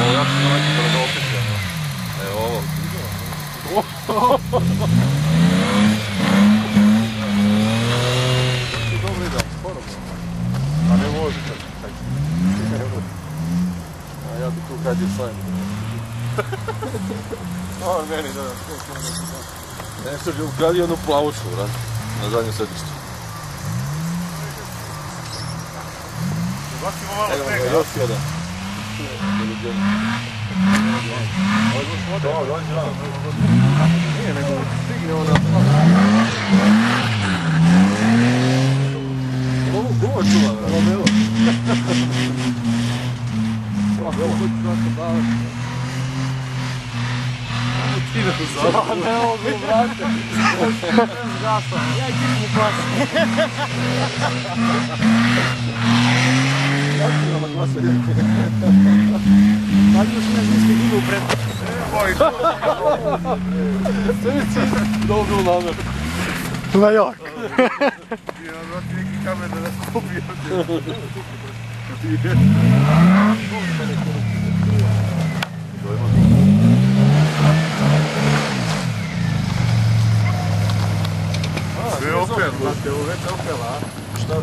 ovo, ja ću naći da ga opićem. Evo ovo. Dobro idem, skoro. A ne vozi čak. A ja ti tu kad je sajim. On meni da. Nešto je ukradio jednu plavučku, vrat, na zadnjem sedištu. Evo ga, još jedan. Nije, nego stigne ona. Ovo guma čuva, vrat. Evo. Evo, hoću znati davati. Ti ne uzavljaju. Ne mogu, brate. Ja ću mu klasa. Ja ću nama klasa. Ali još ne misli gudu u pred. Oj, sve mi si dobro namjer. Na jak. Ja vrati neki kamen da nas pobije. Sve opel, znate, ovo već opela, a? Šta?